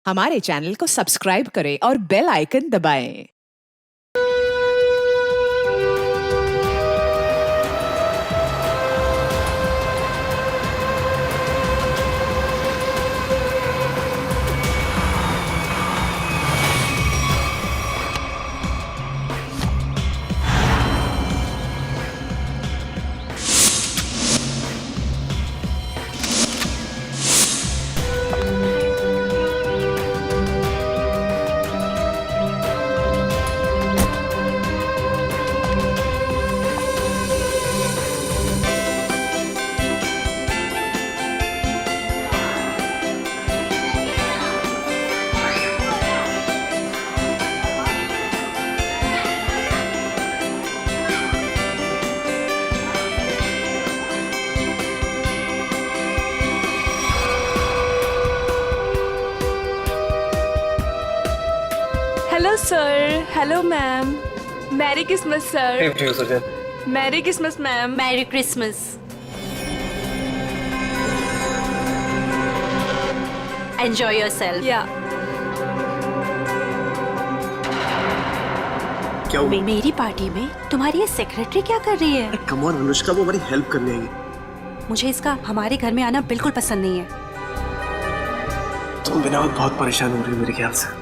हमारे चैनल को सब्सक्राइब करें और बेल आइकन दबाएं। Hello sir, hello ma'am, merry Christmas sir. Same to you Susan. Merry Christmas ma'am. Merry Christmas. Enjoy yourself. या क्या हुआ? मेरी पार्टी में तुम्हारी ये सेक्रेटरी क्या कर रही है? कम ऑन अनुष्का, वो हमारी हेल्प करने आई। मुझे इसका हमारे घर में आना बिल्कुल पसंद नहीं है। तुम बिना वक्त बहुत परेशान हो रही हो मेरे ख्याल से।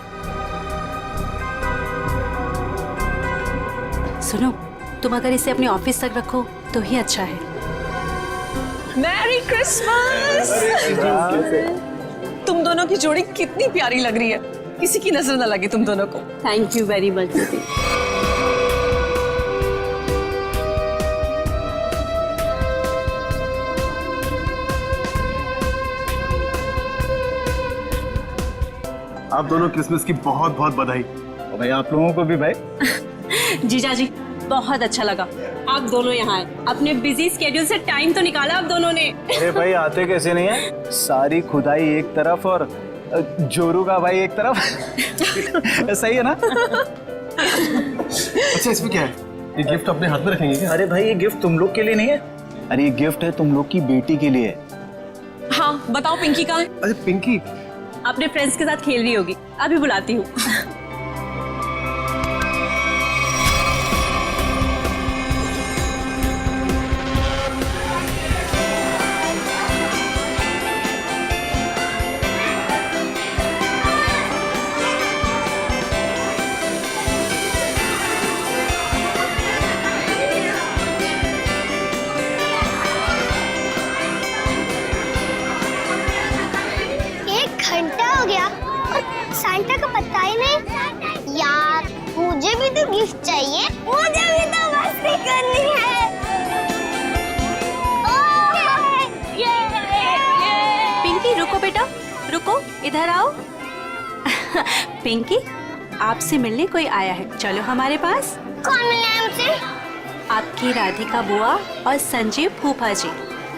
सुनो, तुम अगर इसे अपने ऑफिस तक रखो तो ही अच्छा है। Merry Christmas. तुम दोनों की जोड़ी कितनी प्यारी लग रही है, किसी की नजर न लगे तुम दोनों को। थैंक यू वेरी मच दीदी। आप दोनों क्रिसमस की बहुत बहुत बधाई। और भाई आप लोगों को भी भाई। जीजा जी, बहुत अच्छा लगा आप दोनों यहाँ आए। अपने बिजी स्केड्यूल से टाइम तो निकाला आप दोनों ने। अरे भाई आते कैसे नहीं है, सारी खुदाई एक तरफ और जोरू का भाई एक तरफ। सही है ना? अच्छा, इसमें क्या है? ये गिफ्ट अपने हाथ में रखेंगे क्या? अरे भाई ये गिफ्ट तुम लोग के लिए नहीं है, अरे ये गिफ्ट है तुम लोग की बेटी के लिए। हाँ बताओ, पिंकी कहाँ है? अरे पिंकी, अपने फ्रेंड्स के साथ खेल रही होगी, अभी बुलाती हूँ। घंटा हो गया और सांता का पता ही नहीं। यार मुझे भी तो गिफ्ट चाहिए, मुझे भी तो मस्ती करनी है। पिंकी रुको बेटा, रुको, इधर आओ। पिंकी, आपसे मिलने कोई आया है, चलो हमारे पास। कौन मिला है हमसे? आपकी राधिका बुआ और संजीव फूफा जी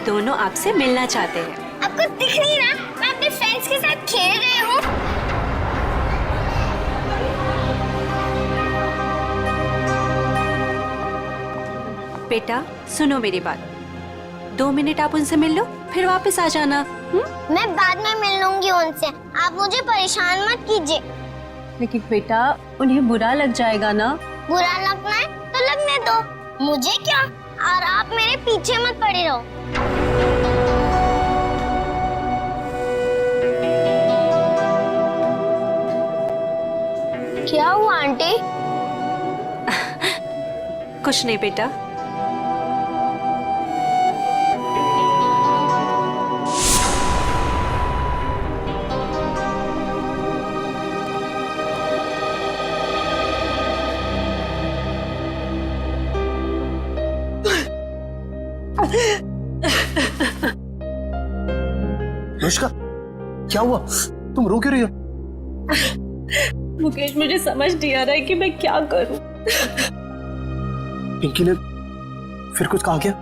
दोनों आपसे मिलना चाहते हैं। आपको दिख नहीं रहा मैं अपने फ्रेंड्स के साथ खेल रही हूँ। बेटा सुनो मेरी बात, 2 मिनट आप उनसे मिल लो, फिर वापस आ जाना। मैं बाद में मिल लूंगी उनसे, आप मुझे परेशान मत कीजिए। लेकिन बेटा उन्हें बुरा लग जाएगा ना। बुरा लगना है तो लगने दो, मुझे क्या। और आप मेरे पीछे मत पड़े रहो। क्या हुआ आंटी? कुछ नहीं बेटा। अनुष्का, क्या हुआ? तुम रो क्यों रही हो? मुकेश, मुझे समझ नहीं आ रहा है कि मैं क्या करूं। पिंकी ने फिर कुछ कहा क्या?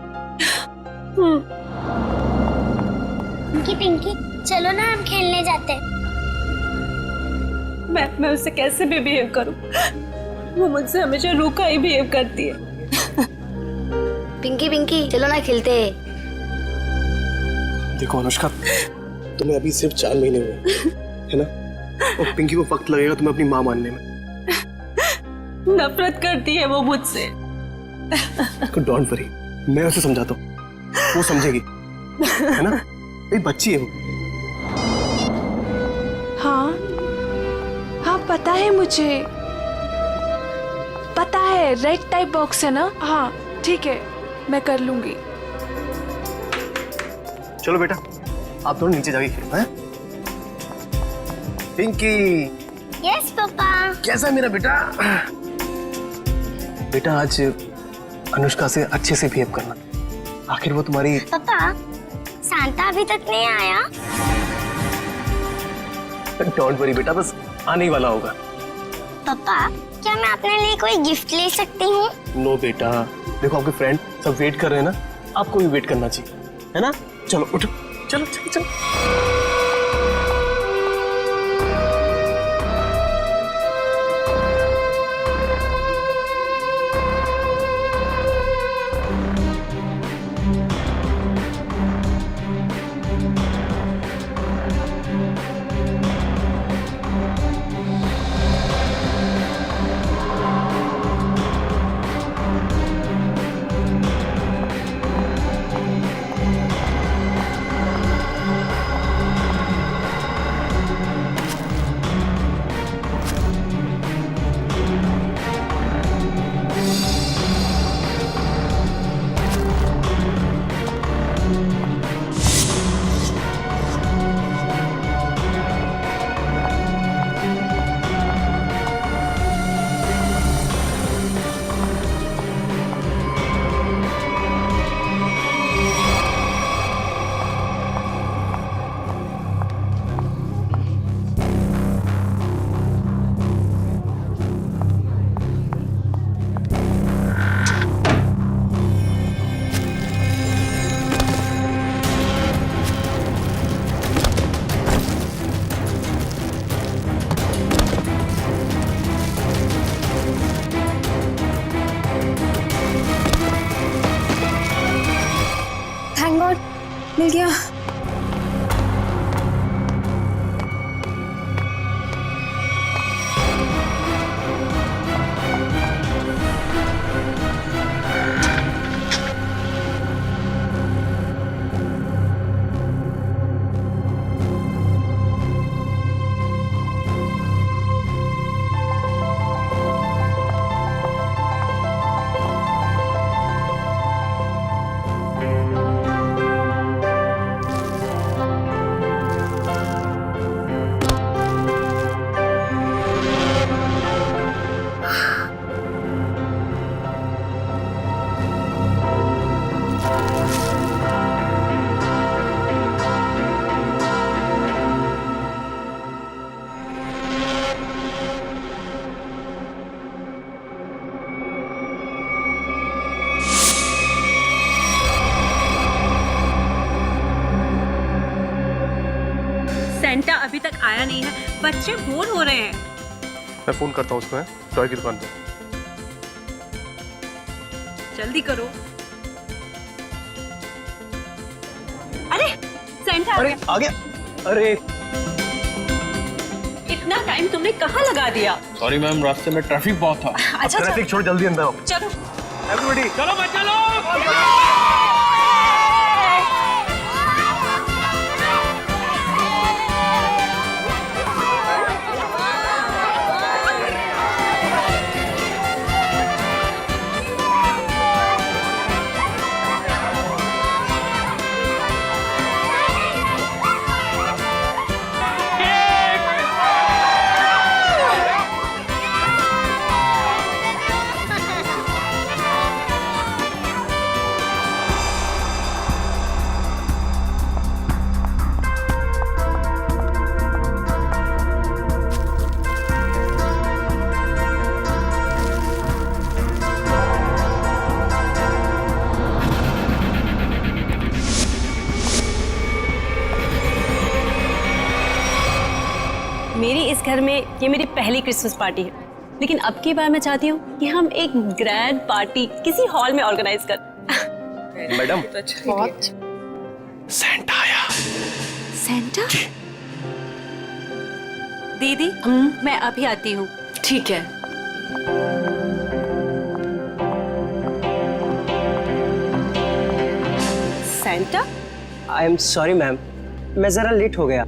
पिंकी पिंकी चलो ना हम खेलने जाते हैं। मैं उससे कैसे भी बिहेव करूं? वो मुझसे हमेशा रूखा ही बिहेव करती है। पिंकी पिंकी चलो ना खेलते हैं। देखो अनुष्का, तुम्हें अभी सिर्फ 4 महीने हुए, है ना? और पिंकी को वक्त लगेगा तुम्हें अपनी माँ मानने में। नफरत करती है वो मुझसे। डोंट वरी, मैं उसे समझाता हूँ, वो समझेगी, है ना? एक बच्ची है वो। हाँ हाँ पता है मुझे, पता है रेड टाइप बॉक्स है ना। हाँ ठीक है, मैं कर लूंगी। चलो बेटा, आप दोनों नीचे जाके खेलो, हैं? Pinky, yes papa. कैसा है मेरा बेटा? बेटा आज अनुष्का से अच्छे से बिहेव करना, आखिर वो तुम्हारी। पापा सांता अभी तक नहीं आया। डोंट वरी बेटा, बस आने ही वाला होगा। पापा क्या मैं अपने लिए कोई गिफ्ट ले सकती हूँ? नो बेटा, देखो आपके फ्रेंड सब वेट कर रहे हैं ना, आपको भी वेट करना चाहिए, है ना? चलो उठो, चलो चलो चलो। थैंक गॉड मिल गया। सेंटा अभी तक आया नहीं है, बच्चे बोर हो रहे हैं। मैं फोन करता हूँ उसको, टॉय की दुकान पे। जल्दी करो। अरे सेंटा आ अरे गया। आ गया। अरे इतना टाइम तुमने कहाँ लगा दिया? सॉरी मैम, रास्ते में ट्रैफिक बहुत था। अच्छा ट्रैफिक छोड़ जल्दी अंदर आओ। चलो। एवरीबॉडी चलो बच्चा लोग। मेरी इस घर में ये मेरी पहली क्रिसमस पार्टी है, लेकिन अब की बार मैं चाहती हूँ कि हम एक ग्रैंड पार्टी किसी हॉल में ऑर्गेनाइज कर। मैडम, सेंटा आया। सेंटा? दीदी मैं अभी आती हूँ। ठीक है। Santa? I am sorry ma'am, मैं जरा लेट हो गया।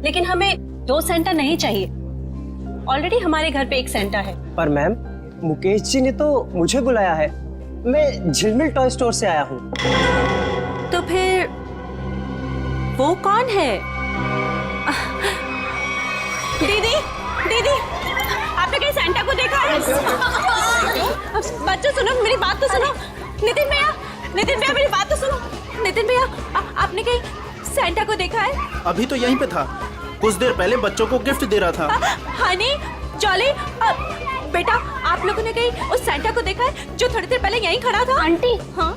लेकिन हमें 2 सेंटा नहीं चाहिए। ऑलरेडी हमारे घर पे एक सेंटा है। पर मैम, मुकेश जी ने तो मुझे बुलाया है। मैं झिलमिल टॉय स्टोर से आया हूँ। तो फिर वो कौन है? दीदी, दीदी, आपने कहीं सेंटा को देखा है? बच्चों सुनो, मेरी बात तो सुनो। नितिन भैया, मेरी बात तो सुनो। नितिन भैया, आपने कहीं सेंटा को देखा है? अभी तो यहीं पे था, कुछ देर पहले बच्चों को गिफ्ट दे रहा था। हनी, जॉली, बेटा आप लोगों ने कहीं उस सेंटा को देखा है जो थोड़ी देर पहले यहीं खड़ा था? आंटी, हाँ,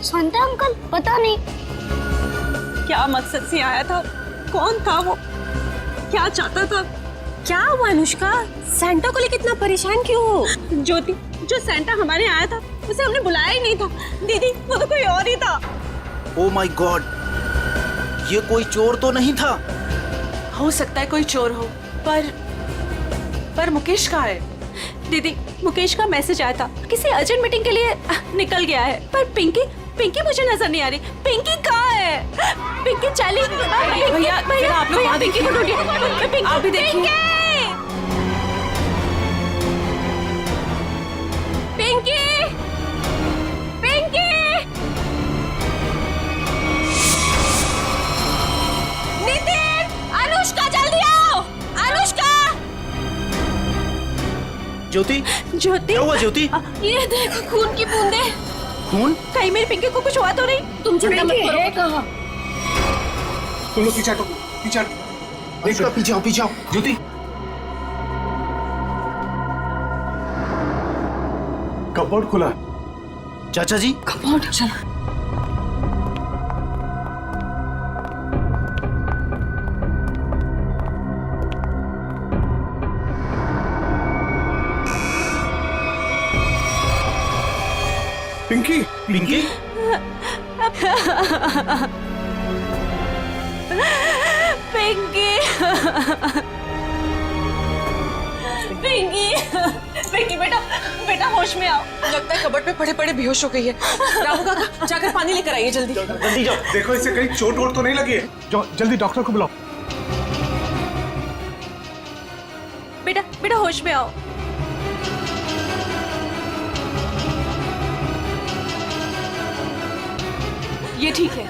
शांता अंकल, पता नहीं क्या मकसद से आया था, कौन था वो, क्या चाहता था? क्या हुआ अनुष्का? सेंटा को लेकर इतना परेशान क्यों हो? ज्योति, जो सेंटा हमारे यहाँ आया था उसे हमने बुलाया ही नहीं था। दीदी, वो तो कोई और ही था। ओ माय गॉड, ये कोई चोर तो नहीं था? हो सकता है कोई चोर हो, पर मुकेश कहाँ है? दीदी, मुकेश का मैसेज आया था, किसी अर्जेंट मीटिंग के लिए निकल गया है। पर पिंकी मुझे नजर नहीं आ रही। पिंकी कहाँ है? पिंकी चली। भैया, आप लोग वहाँ पिंकी को ढूंढिए। आप भी देखिए। पिंकी, पिंकी, नितिन, अनुष्का जल्दी आओ। अनुष्का, ज्योति, ज्योति, क्या हुआ ज्योति? ये देखो खून की बूंदे। खून? कहीं मेरी पिंकी को कुछ हुआ तो नहीं? तुम चिंता मत करो। तुम लोग पीछे हटो, पीछे हटो। देखो, पीछे आओ ज्योति। कपबोर्ड खुला। चाचा जी, पिंकी, पिंकी, पिंकी, पिंकी, बेटा होश में आओ। लगता है कबर्ड पे पड़े पड़े बेहोश हो गई है। रामू काका, जाकर पानी लेकर आइए जल्दी। जल्दी जाओ। देखो इसे कहीं चोट वोट तो नहीं लगी है। जाओ जल्दी डॉक्टर को बुलाओ। बेटा होश में आओ। ये ठीक है।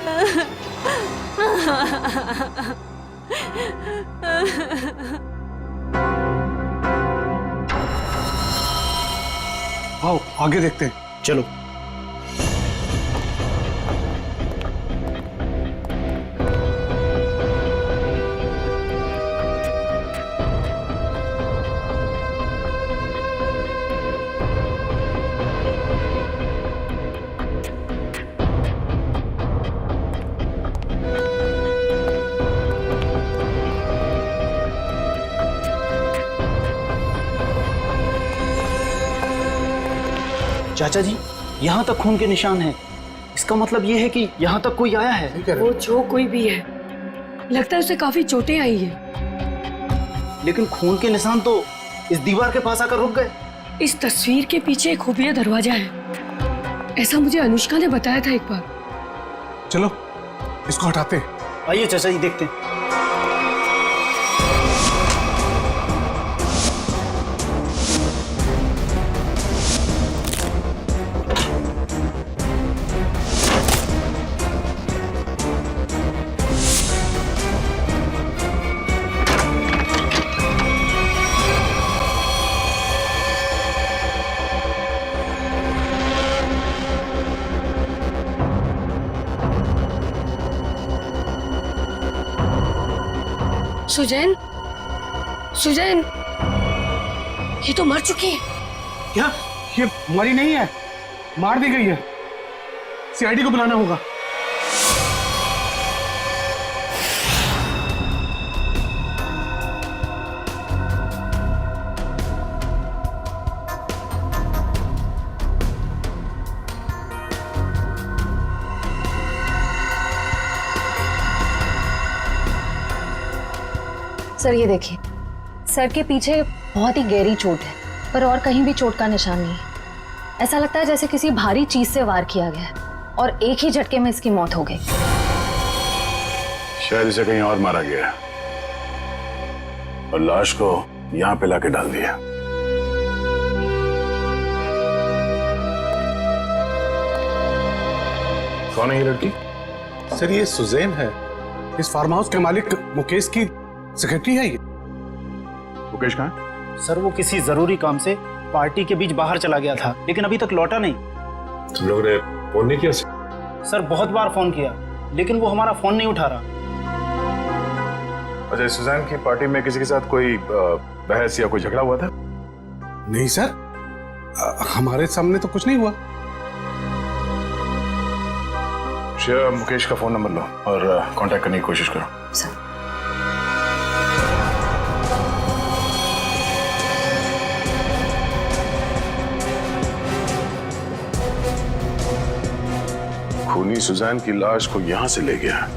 आओ आगे देखते हैं। चलो। चाचा जी, यहाँ तक खून के निशान हैं। इसका मतलब ये है कि यहाँ तक कोई आया है। वो जो कोई भी है, लगता है उसे काफी चोटें आई है। लेकिन खून के निशान तो इस दीवार के पास आकर रुक गए। इस तस्वीर के पीछे एक खुफिया दरवाजा है, ऐसा मुझे अनुष्का ने बताया था एक बार। चलो इसको हटाते हैं। आइए चाचा जी, देखते हैं। सुजैन, ये तो मर चुकी है। क्या ये मरी नहीं है, मार दी गई है। सीआईडी को बुलाना होगा। सर ये देखिए, सर के पीछे बहुत ही गहरी चोट है, पर और कहीं भी चोट का निशान नहीं है। ऐसा लगता है जैसे किसी भारी चीज से वार किया गया है और एक ही झटके में इसकी मौत हो गई। शायद इसे कहीं और मारा गया है और लाश को यहाँ पे लाके डाल दिया। कौन है ये लड़की? सर ये सुजैन है, इस फार्म हाउस के मालिक मुकेश की सेक्रेटरी है ये। मुकेश कहाँ है? सर वो किसी जरूरी काम से पार्टी के बीच बाहर चला गया था, लेकिन अभी तक लौटा नहीं। तुम लोगों ने फोन नहीं किया? सर बहुत बार फोन किया, लेकिन वो हमारा फोन नहीं उठा रहा। अच्छा, सुजैन की पार्टी में किसी के साथ कोई बहस या कोई झगड़ा हुआ था? नहीं सर, हमारे सामने तो कुछ नहीं हुआ। श्रेया, मुकेश का फोन नंबर लो और कांटेक्ट करने की कोशिश करो। सर खूनी सुजैन की लाश को यहां से ले गया।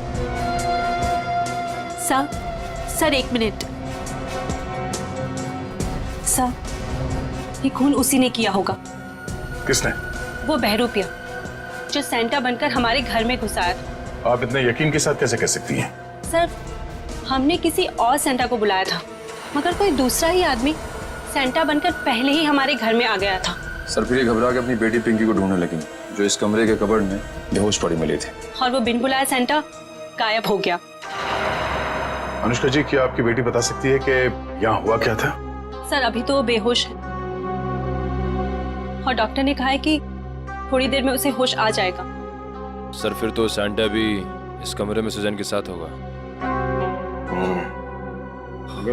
Sir 1 minute. सर ये खून उसी ने किया होगा। किसने? वो बहरूपिया जो सेंटा बनकर हमारे घर में घुसा था। आप इतने यकीन के साथ कैसे कह सकती हैं? सर हमने किसी और सेंटा को बुलाया था, मगर कोई दूसरा ही आदमी सेंटा बनकर पहले ही हमारे घर में आ गया था। सर फिर ये घबरा के अपनी बेटी पिंकी को ढूंढने लगी, जो इस कमरे के कबर्ड में बेहोश पड़ी मिली थी, और वो बिन बुलाया सेंटा गायब हो गया। अनुष्का जी, क्या आपकी बेटी बता सकती है कि यहाँ हुआ क्या था? सर अभी तो वो बेहोश है और डॉक्टर ने कहा है कि थोड़ी देर में उसे होश आ जाएगा। सर फिर तो सैंटा भी इस कमरे में सुजैन के साथ होगा।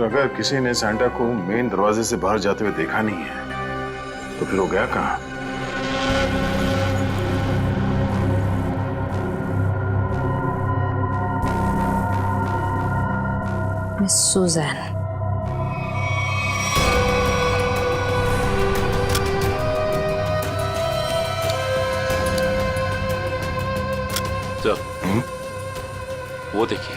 अगर किसी ने सैंटा को मेन दरवाजे से बाहर जाते हुए देखा नहीं है तो फिर वो गया कहाँ? Miss Suzanne. सर वो देखिए।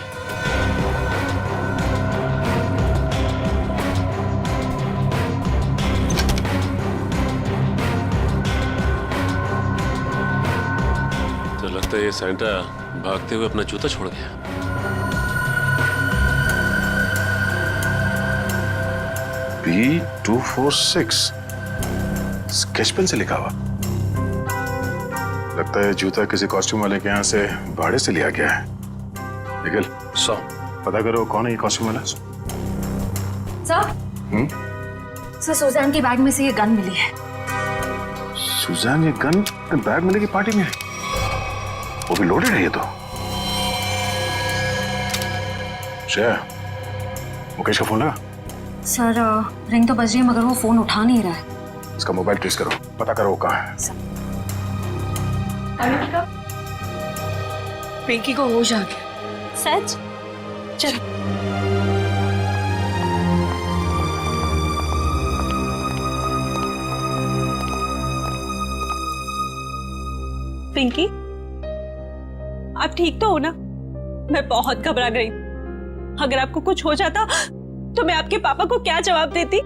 तो लगता है ये सैंटा भागते हुए अपना जूता छोड़ गया। B246 स्केच पेन से लिखा हुआ। लगता है जूता किसी कॉस्ट्यूम वाले के यहाँ से भाड़े से लिया गया है। निखिल, पता करो कौन है ये कॉस्ट्यूम वाला। सर सुजैन की बैग में से ये गन मिली है। सुजैन ये गन बैग मिलेगी पार्टी में? वो भी लोडेड है ये तो। श्रेया, मुकेश का फोन लगा? सर रिंग तो बज रही है मगर वो फोन उठा नहीं रहा है। इसका मोबाइल ट्रेस करो, पता करो वो कहाँ है। अनुष्का, पिंकी को होश आ गया। सच? चलो। पिंकी, आप ठीक तो हो ना? मैं बहुत घबरा गई। अगर आपको कुछ हो जाता तो मैं आपके पापा को क्या जवाब देती?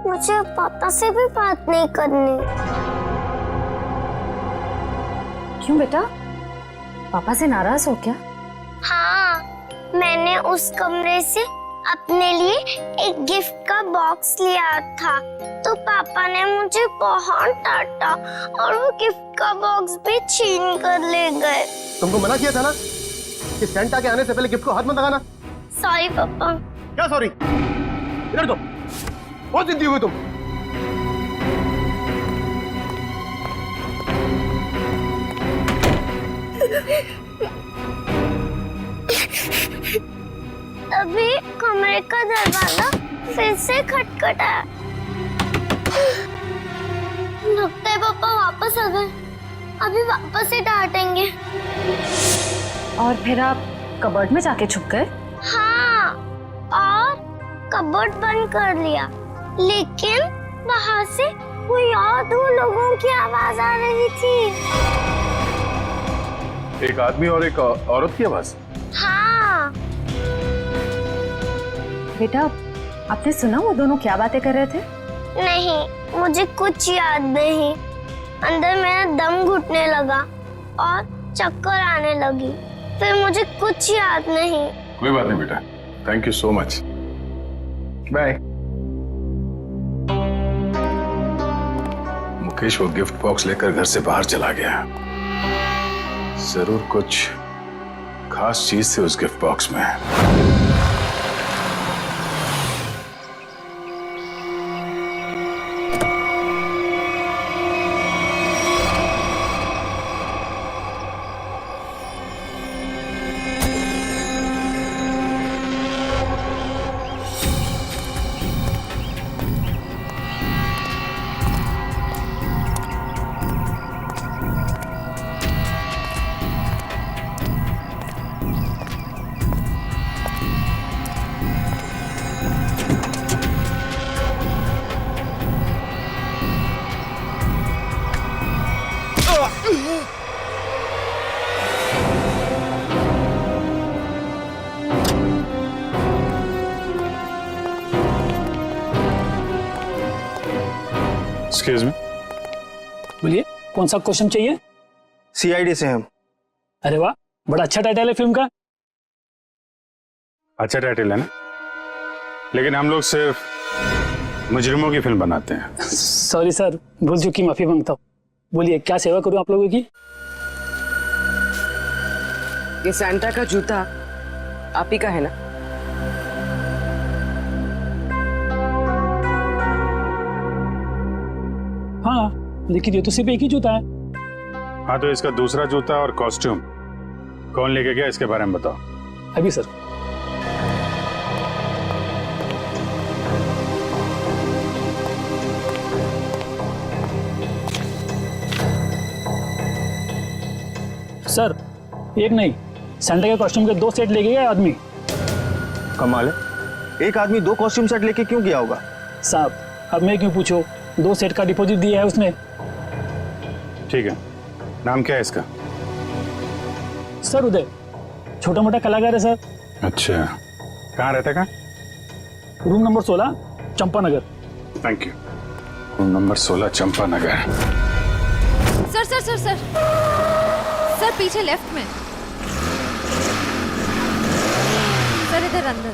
मुझे पापा से भी बात नहीं करनी। क्यों बेटा, पापा से नाराज हो क्या? हाँ, मैंने उस कमरे से अपने लिए एक गिफ्ट का बॉक्स लिया था, तो पापा ने मुझे बहुत डांटा और वो गिफ्ट का बॉक्स भी छीन कर ले गए। तुमको मना किया था ना कि सेंटा के आने से पहले गिफ्ट को हाथ मत लगाना। सॉरी पापा। क्या सॉरी? इधर दो, बहुत जिद्दी हुई तुम। अभी कमरे का दरवाजा फिर से खटखटाया। लगता है पापा वापस आ गए। अभी वापस से डांटेंगे। और फिर आप कबर्ड में जाके छुप गए? हाँ, और कबर्ड बंद कर लिया, लेकिन वहाँ से कोई और 2 लोगों की आवाज आ रही थी। एक आदमी और एक औरत की आवाज? हाँ। बेटा, आपने सुना वो दोनों क्या बातें कर रहे थे? नहीं, मुझे कुछ याद नहीं। अंदर मेरा दम घुटने लगा और चक्कर आने लगी। फिर मुझे कुछ याद नहीं। कोई बात नहीं बेटा, thank you so much, bye. Mukesh वो गिफ्ट बॉक्स लेकर घर से बाहर चला गया। जरूर कुछ खास चीज थी उस गिफ्ट बॉक्स में। एक्सक्यूज मी, बोलिए कौन सा क्वेश्चन चाहिए? सीआईडी से हम। अरे वाह, बड़ा अच्छा टाइटल है फिल्म का। अच्छा टाइटल है ना, लेकिन हम लोग सिर्फ मुजरिमों की फिल्म बनाते हैं। सॉरी सर, भूल चुकी, माफी मांगता हूँ। बोलिए क्या सेवा करूँ आप लोगों की? ये सैंटा का जूता आप ही का है ना? हाँ, लेकिन ये तो सिर्फ एक ही जूता है। हाँ, तो इसका दूसरा जूता और कॉस्ट्यूम कौन लेके गया, इसके बारे में बताओ। अभी सर। सर, एक नहीं, सैंटा के कॉस्ट्यूम के 2 सेट लेके गया आदमी। कमाल है, एक आदमी 2 कॉस्ट्यूम सेट लेके क्यों गया होगा? साहब, अब मैं क्यों पूछो, 2 सेट का डिपॉजिट दिया है उसने। ठीक है, नाम क्या है इसका? सर उदय, छोटा मोटा कलाकार है सर। अच्छा, कहाँ रहता है? Room number 16, Champanagar. Thank you. Room number 16, Champanagar. Sir sir sir sir sir, पीछे लेफ्ट में सर, इधर अंदर।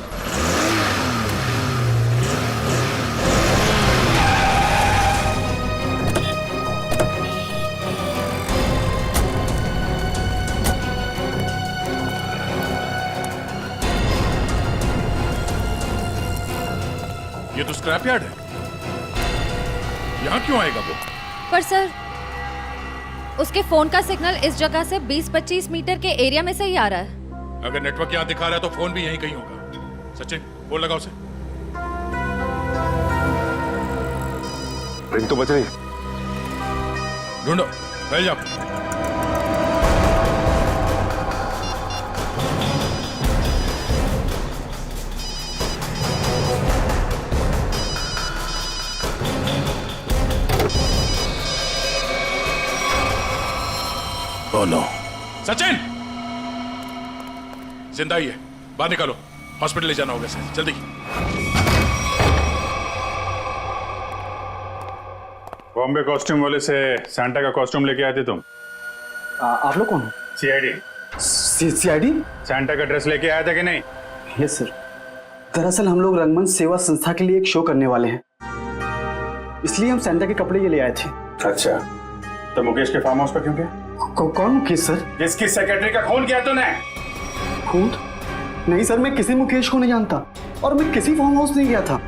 ये तो स्क्रैप यार्ड है, यहाँ क्यों आएगा वो? पर सर, उसके फोन का सिग्नल इस जगह से 20-25 मीटर के एरिया में से ही आ रहा है। अगर नेटवर्क यहाँ दिखा रहा है तो फोन भी यहीं कहीं होगा। सचिन, फोन लगा उसे। रिंग तो बज रही। ढूंढो, फैल जाओ। Oh no. सचिन, जिंदा ही है, बाहर निकालो, हॉस्पिटल ले जाना होगा इसे, जल्दी। बॉम्बे कॉस्ट्यूम वाले से सैंटा का कॉस्ट्यूम लेके आए थे तुम? आप लोग कौन हो? सीआईडी। सीआईडी? सैंटा का ड्रेस लेके आया था कि नहीं? Yes sir. दरअसल हम लोग रंगमंच सेवा संस्था के लिए एक शो करने वाले हैं, इसलिए हम सैंटा के कपड़े ये ले आए थे। अच्छा, तो मुकेश के फार्म हाउस पर क्यों गए? कौन मुकेश सर? किसकी सेक्रेटरी का खून किया तूने? खून? नहीं सर, मैं किसी मुकेश को नहीं जानता और मैं किसी फार्म हाउस नहीं गया था।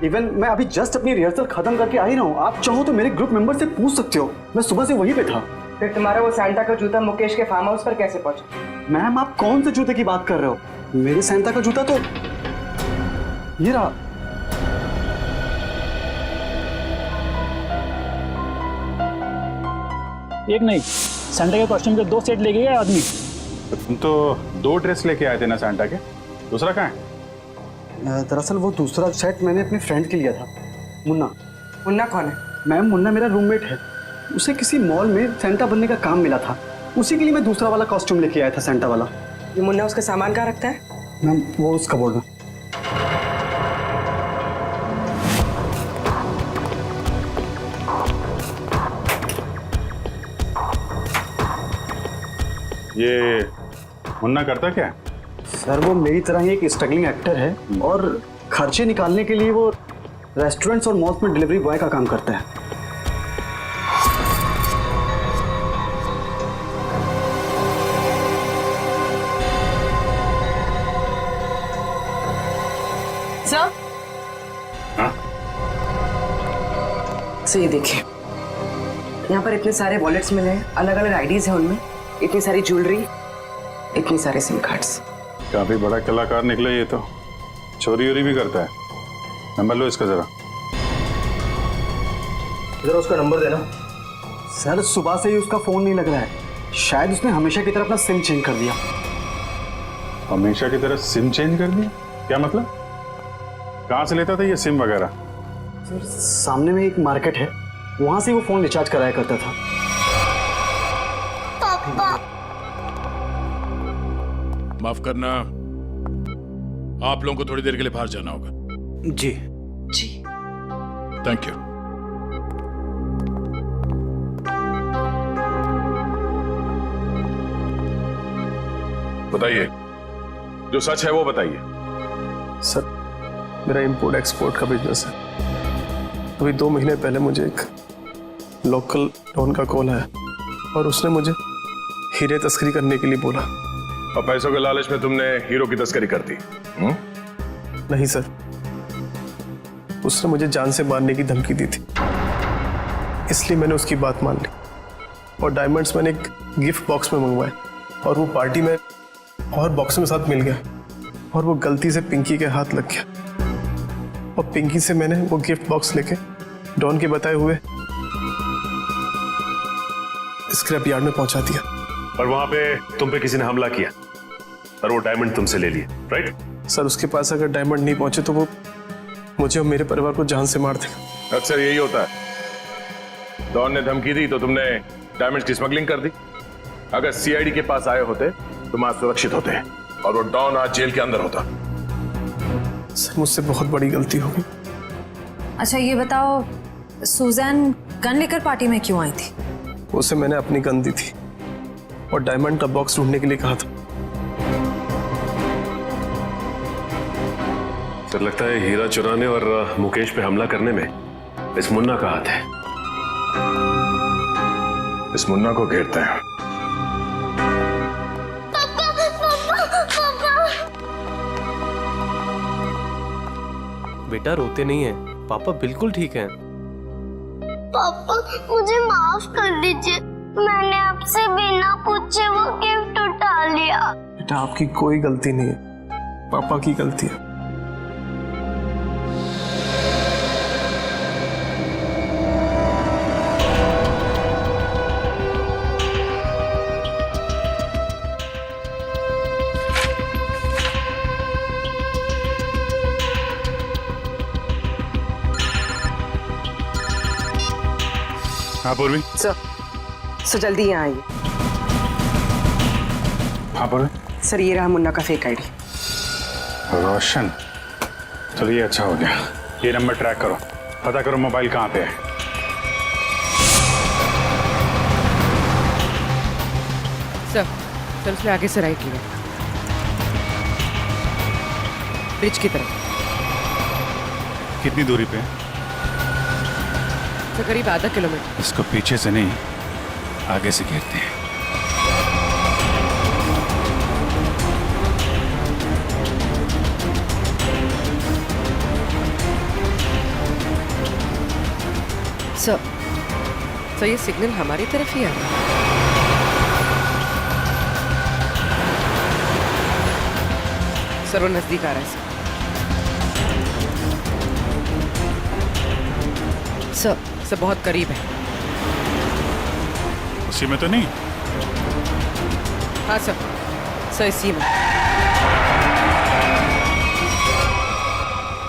इवन मैं अभी जस्ट अपनी रिहर्सल खत्म करके आ ही रहा हूँ। आप चाहो तो मेरे ग्रुप मेंबर से पूछ सकते हो, मैं सुबह से वहीं पे था। फिर तुम्हारा वो सैंटा का जूता मुकेश के फार्म हाउस पर कैसे पहुंचा? मैम, आप कौन से जूते की बात कर रहे हो? मेरे सैंटा का जूता तो ये रहा। एक नहीं, सैंटा के कॉस्ट्यूम के 2 सेट लेके गया आदमी। तुम तो 2 ड्रेस लेके आए थे ना सैंटा के, दूसरा कहाँ है? दरअसल वो दूसरा सेट मैंने अपने फ्रेंड के लिया था, मुन्ना। मुन्ना कौन है? मैम, मुन्ना मेरा रूममेट है। उसे किसी मॉल में सैंटा बनने का काम मिला था, उसी के लिए मैं दूसरा वाला कॉस्ट्यूम लेके आया था, सैंटा वाला। ये मुन्ना उसका सामान कहाँ रखता है? मैम, वो उस कबोर्ड में। ये मुन्ना करता क्या है? सर वो मेरी तरह ही एक स्ट्रगलिंग एक्टर है और खर्चे निकालने के लिए वो रेस्टोरेंट्स और मॉल्स में डिलीवरी बॉय का काम करता है। सर सर ये देखिए, यहाँ पर इतने सारे वॉलेट्स मिले हैं, अलग अलग आईडीज हैं उनमें, इतनी सारी ज्वेलरी, इतनी सारे सिम कार्ड्स। काफी बड़ा कलाकार निकला ये तो, चोरी वोरी भी करता है। नंबर लो इसका जरा। जरा उसका नंबर देना। सर सुबह से ही उसका फोन नहीं लग रहा है, शायद उसने हमेशा की तरह अपना सिम चेंज कर दिया। हमेशा की तरह सिम चेंज कर दिया? क्या मतलब? कहाँ से लेता था ये सिम वगैरह? सर सामने में एक मार्केट है, वहां से वो फोन रिचार्ज कराया करता था। पापा माफ करना, आप लोगों को थोड़ी देर के लिए बाहर जाना होगा। जी जी थैंक यू। बताइए, जो सच है वो बताइए। सर मेरा इंपोर्ट एक्सपोर्ट का बिजनेस है। अभी 2 महीने पहले मुझे एक लोकल डॉन का कॉल आया और उसने मुझे हीरे तस्करी करने के लिए बोला। और पैसों के लालच में तुमने हीरो की तस्करी कर दी? नहीं सर, उसने मुझे जान से मारने की धमकी दी थी, इसलिए मैंने उसकी बात मान ली और डायमंड्स मैंने एक गिफ्ट बॉक्स में मंगवाए और वो पार्टी में और बॉक्स में साथ मिल गया और वो गलती से पिंकी के हाथ लग गया और पिंकी से मैंने वो गिफ्ट बॉक्स लेके डॉन के बताए हुए स्क्रैप यार्ड में पहुंचा दिया। और वहां पे तुम पे किसी ने हमला किया और वो डायमंड तुमसे ले लिए, राइट? सर उसके पास अगर डायमंड नहीं पहुंचे तो वो मुझे और मेरे परिवार को जान से मार देगा। अक्सर यही होता है, डॉन ने धमकी दी तो तुमने डायमंड्स की स्मगलिंग कर दी। अगर सीआईडी के पास आए होते तुम आज सुरक्षित होते और वो डॉन आज जेल के अंदर होता। सर मुझसे बहुत बड़ी गलती हो गई। अच्छा ये बताओ, सुजैन गन लेकर पार्टी में क्यों आई थी? उसे मैंने अपनी गन दी थी और डायमंड का बॉक्स ढूंढने के लिए कहा था। सर लगता है हीरा चुराने और मुकेश पे हमला करने में इस मुन्ना का हाथ है। इस मुन्ना को घेरते हैं। बेटा रोते नहीं है, पापा बिल्कुल ठीक हैं। पापा मुझे माफ कर दीजिए, मैंने आपसे बिना पूछे वो गिफ्ट उठा लिया। बेटा आपकी कोई गलती नहीं है, पापा की गलती है। हाँ पूर्वी। सर जल्दी यहाँ आइए। हाँ पूर्वी। सर ये रहा मुन्ना का फेक आईडी। रोशन, चलिए अच्छा हो गया। ये नंबर ट्रैक करो, पता करो मोबाइल कहाँ पे है। सर उसमें आगे से राइट लिया, ब्रिज की तरफ। कितनी दूरी पे है? तो करीब आधा किलोमीटर। इसको पीछे से नहीं, आगे से घेरते हैं। सर ये सिग्नल हमारी तरफ ही आ रहा है। सर वो नजदीक आ रहा है। सर बहुत करीब है। उसी में तो नहीं? हाँ सर इसी में।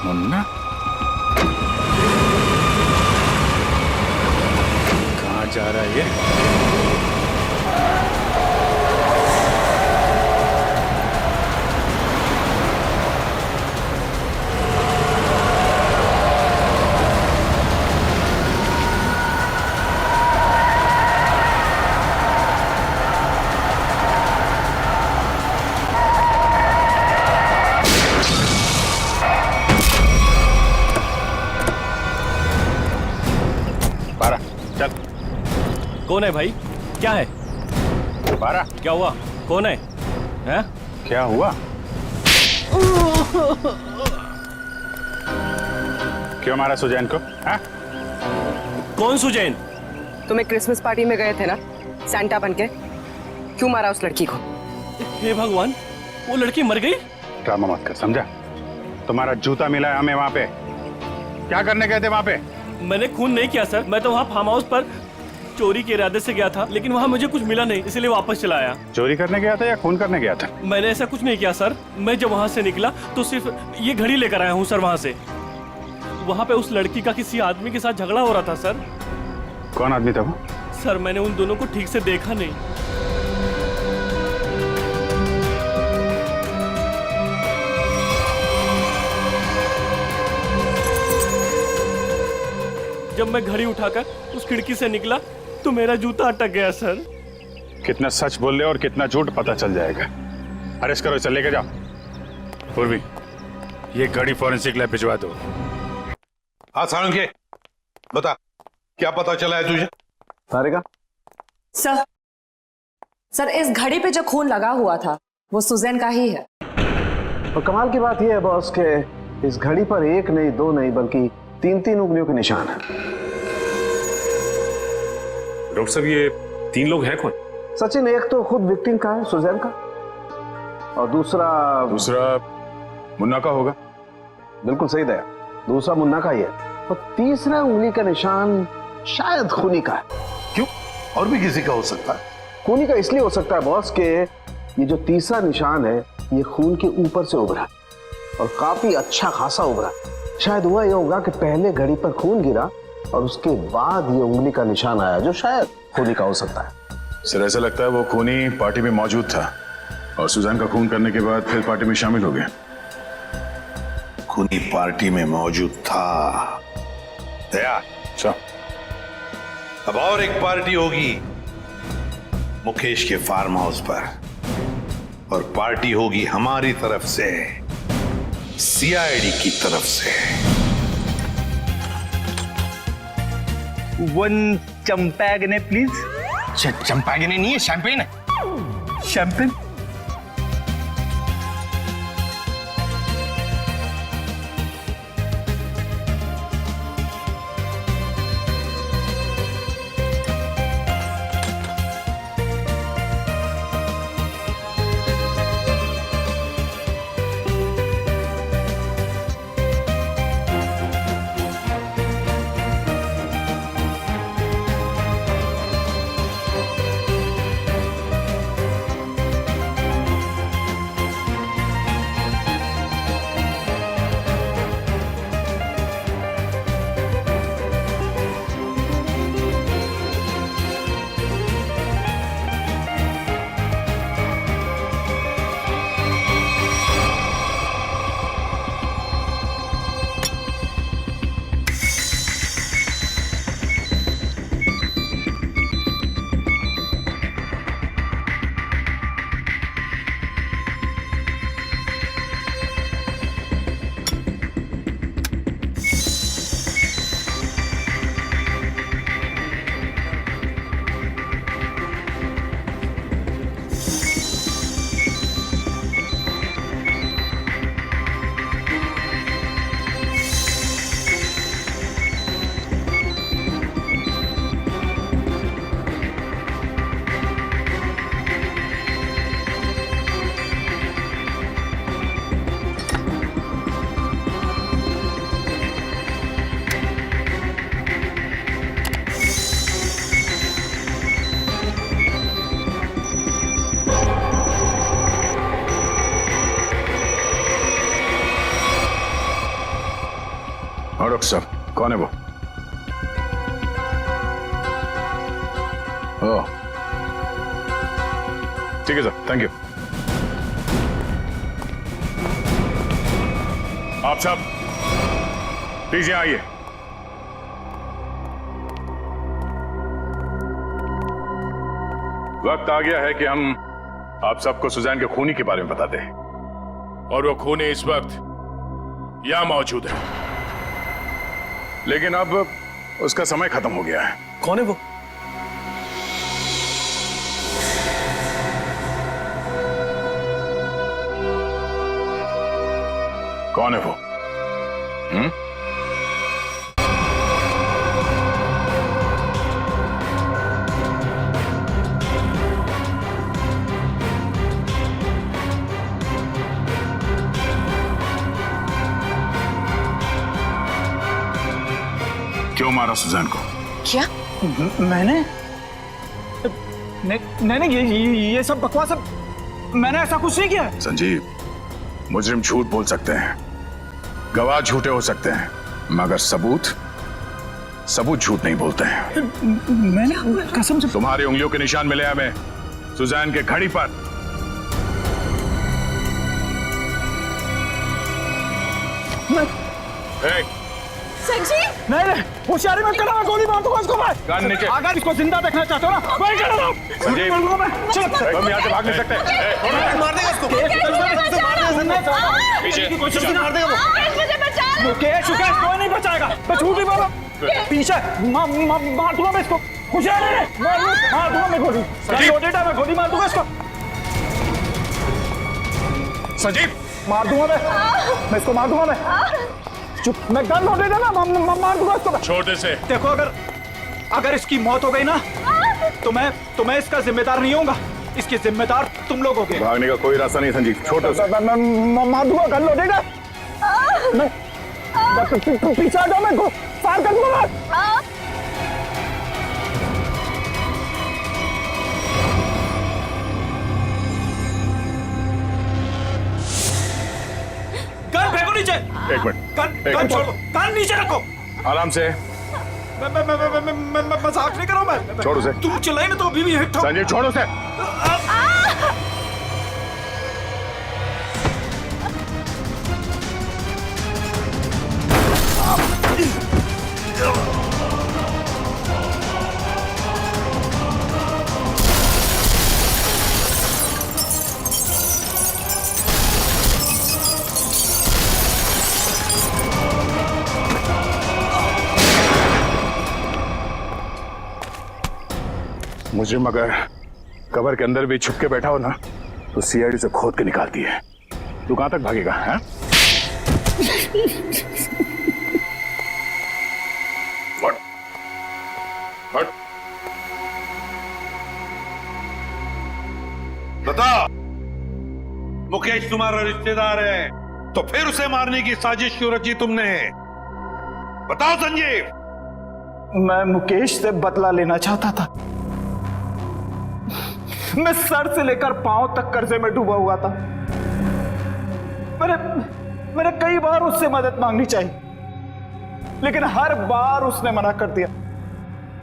मुन्ना कहाँ जा रहा है ये? कौन है भाई? क्या है? बारा, क्या हुआ? कौन है? हैं? क्या हुआ? क्यों मारा सुजैन को? हाँ? कौन सुजैन? तुम्हें क्रिसमस पार्टी में गए थे ना सैंटा बनके, क्यों मारा उस लड़की को? हे भगवान, वो लड़की मर गई? ड्रामा मत कर, समझा? तुम्हारा जूता मिला है हमें वहां पे। क्या करने गए थे वहां पे? मैंने खून नहीं किया सर, मैं तो वहाँ फार्म हाउस पर चोरी के इरादे से गया था, लेकिन वहाँ मुझे कुछ मिला नहीं, इसलिए वापस चला आया। चोरी करने गया था या खून करने गया था? मैंने ऐसा कुछ नहीं किया सर। मैं जब वहाँ से निकला तो सिर्फ ये घड़ी लेकर आया हूँ सर वहाँ से। वहाँ पे उस लड़की का किसी आदमी के साथ झगड़ा हो रहा था सर। कौन आदमी था वो? सर मैंने उन दोनों को ठीक से देखा नहीं। जब मैं घड़ी उठाकर उस खिड़की से निकला तो मेरा जूता अटक गया सर। कितना सच बोल रहे और कितना झूठ पता चल जाएगा। अरेस्ट करो, चल लेके जाओ। पूर्वी, ये घड़ी फॉरेंसिक लैब भिजवा दो। हाँ सारंगे, बता क्या पता चला है तुझे? सारिका? सर इस घड़ी पे जो खून लगा हुआ था वो सुजैन का ही है। और कमाल की बात यह है बॉस के इस घड़ी पर एक नहीं, दो नहीं, बल्कि 3 उंगलियों के निशान है। डॉक्टर साहब, ये 3 लोग हैं कौन? सचिन, एक तो खुद विक्टिम का है, सुजैन का, और दूसरा मुन्ना का होगा। बिल्कुल सही दया, दूसरा मुन्ना का ही है, और तीसरा उंगली का निशान शायद खूनी का है। क्यों? और भी किसी का हो सकता है? खूनी का इसलिए हो सकता है बॉस के ये जो तीसरा निशान है ये खून के ऊपर से उभरा और काफी अच्छा खासा उभरा। शायद हुआ यह होगा कि पहले घड़ी पर खून गिरा और उसके बाद ये उंगली का निशान आया, जो शायद खूनी का हो सकता है। सर ऐसा लगता है वो खूनी पार्टी में मौजूद था और सुजैन का खून करने के बाद फिर पार्टी में शामिल हो गया। खूनी पार्टी में मौजूद था। दया, अच्छा, अब और एक पार्टी होगी मुकेश के फार्म हाउस पर, और पार्टी होगी हमारी तरफ से, सीआईडी की तरफ से। 1 चंपागने प्लीज। चंपागने नहीं है, शैंपेन है। शैंपेन? हाँ डॉक्टर साहब, कौन है वो? ओह, ठीक है सर, थैंक यू। आप सब प्लीज यहाँ आइए। वक्त आ गया है कि हम आप सबको सुजैन के खूनी के बारे में बता दें। और वो खूनी इस वक्त यहां मौजूद है। लेकिन अब उसका समय खत्म हो गया है। कौन है वो? कौन है वो? क्यों मारा सुजैन को? क्या? मैंने नहीं ये सब बकवास है। मैंने ऐसा कुछ नहीं किया। संजीव, मुजरिम झूठ बोल सकते हैं, गवाह झूठे हो सकते हैं, मगर सबूत झूठ नहीं बोलते हैं। मैंने कसम से। तुम्हारी उंगलियों के निशान मिले हमें सुजैन के घड़ी पर। संजीव नहीं, होशियारी मत करना, मैं गोली मार दूंगा इसको। मैं गन नीचे। अगर इसको जिंदा देखना चाहते हो ना, वही कर लो। संजीव, हम यहाँ से भाग नहीं सकते। मार देगा इसको। मुकेश कोई नहीं बचाएगा, मैं झूठ ही बोला। पीछे मार दूंगा मैं इसको। होशियारी मार दूंगा मैं गोली। मैं गोली मार दूंगा इसको। संजीव, मार दूंगा मैं इसको, मार दूंगा मैं। चुप, मैं गन लोडे देना, मार दूंगा इसको। छोड़ दे से। देखो, अगर इसकी मौत हो गई ना, तो मैं इसका जिम्मेदार नहीं होऊंगा। इसके जिम्मेदार तुम लोग होगे। भागने का कोई रास्ता नहीं संजीव, छोटा सा। मैं मार दूंगा, गन लोडेगा। मैं पीछे आ जाओ, मैं फायर कर दूंगा। गन फेंको नीचे। एक मिनट, गन छोड़ो, गन नीचे रखो। आराम से। मैं मजाक नहीं कर रहा हूं। मैं छोड़ो से। तुम चिल्लाई ना तो अभी भी हिट हो। संजीव छोड़ो से। मुझे मगर कवर के अंदर भी छुप के बैठा हो ना, तो सीआईडी से खोद के निकालती है। तू कहां तक भागेगा? हैं? हट। बताओ, मुकेश तुम्हारा रिश्तेदार है, तो फिर उसे मारने की साजिश क्यों रची तुमने? बताओ संजीव। मैं मुकेश से बदला लेना चाहता था। मैं सर से लेकर पांव तक कर्जे में डूबा हुआ था। मैंने कई बार उससे मदद मांगनी चाहिए, लेकिन हर बार उसने मना कर दिया,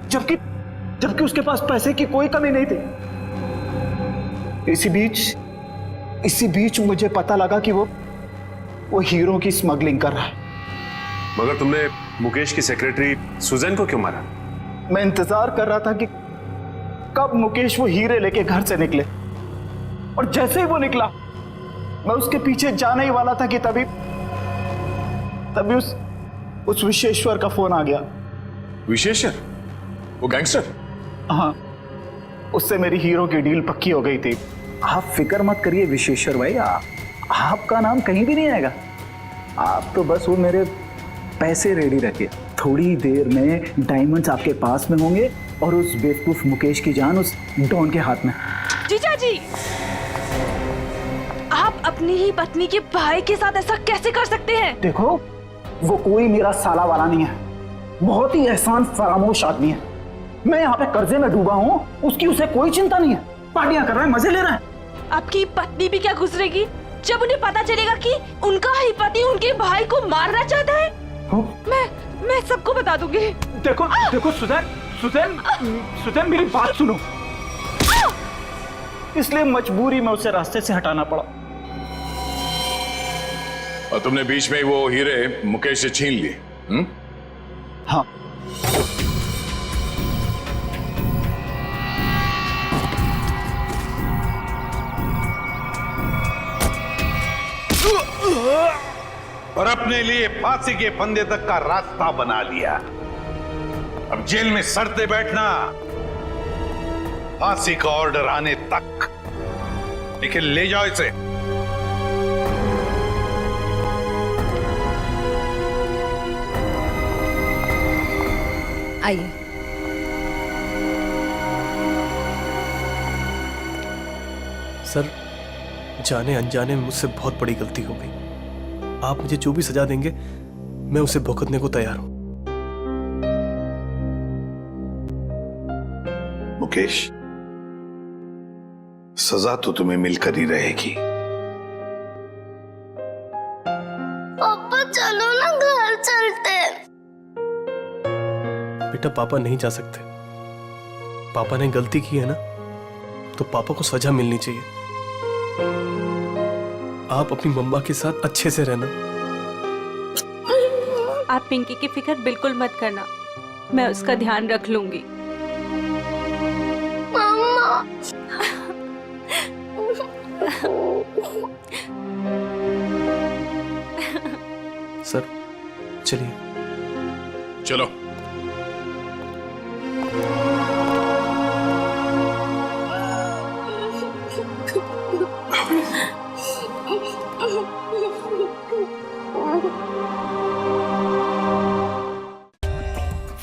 जबकि उसके पास पैसे की कोई कमी नहीं थी। इसी बीच मुझे पता लगा कि वो हीरो की स्मगलिंग कर रहा है। मगर तुमने मुकेश की सेक्रेटरी सुजैन को क्यों मारा? मैं इंतजार कर रहा था कि कब मुकेश वो हीरे लेके घर से निकले, और जैसे ही वो निकला, मैं उसके पीछे जाने ही वाला था कि तभी उस विशेश्वर का फोन आ गया। विशेश्वर? वो गैंगस्टर? हाँ, उससे मेरी हीरो की डील पक्की हो गई थी। आप फिक्र मत करिए विशेश्वर भाई, आपका नाम कहीं भी नहीं आएगा। आप तो बस वो मेरे पैसे रेडी रखिए, थोड़ी देर में डायमंड्स आपके पास में होंगे और उस बेवकूफ मुकेश की जान उस डॉन के हाथ में। जीजा जी, आप अपनी ही पत्नी के भाई के साथ ऐसा कैसे कर सकते हैं? देखो, वो कोई मेरा साला वाला नहीं है, बहुत ही एहसान फरामोश आदमी है। मैं यहाँ पे कर्जे में डूबा हूँ, उसकी उसे कोई चिंता नहीं है, पार्टियां कर रहा है, मजे ले रहा है। आपकी पत्नी भी क्या गुजरेगी जब उन्हें पता चलेगा कि उनका ही पति उनके भाई को मारना चाहता है? मैं सबको बता दूंगी। देखो सुजैन मेरी बात सुनो। इसलिए मजबूरी में उसे रास्ते से हटाना पड़ा। और तुमने बीच में ही वो हीरे मुकेश से छीन लिए? हाँ। और अपने लिए फांसी के फंदे तक का रास्ता बना लिया। अब जेल में सड़ते बैठना, फांसी का ऑर्डर आने तक। लेकिन ले जाओ इसे। आइए। सर, जाने अनजाने में मुझसे बहुत बड़ी गलती हो गई। आप मुझे जो भी सजा देंगे मैं उसे भुगतने को तैयार हूं। मुकेश, सजा तो तुम्हें मिलकर ही रहेगी। पापा चलो ना, घर चलते। बेटा, पापा नहीं जा सकते। पापा ने गलती की है ना, तो पापा को सजा मिलनी चाहिए। आप अपनी मम्मा के साथ अच्छे से रहना। आप पिंकी की फिक्र बिल्कुल मत करना, मैं उसका ध्यान रख लूंगी। सर, चलिए। चलो।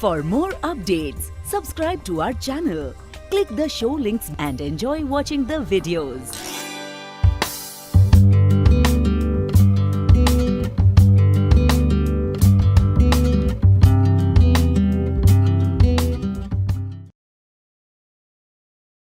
For more updates, subscribe to our channel, click the show links and enjoy watching the videos.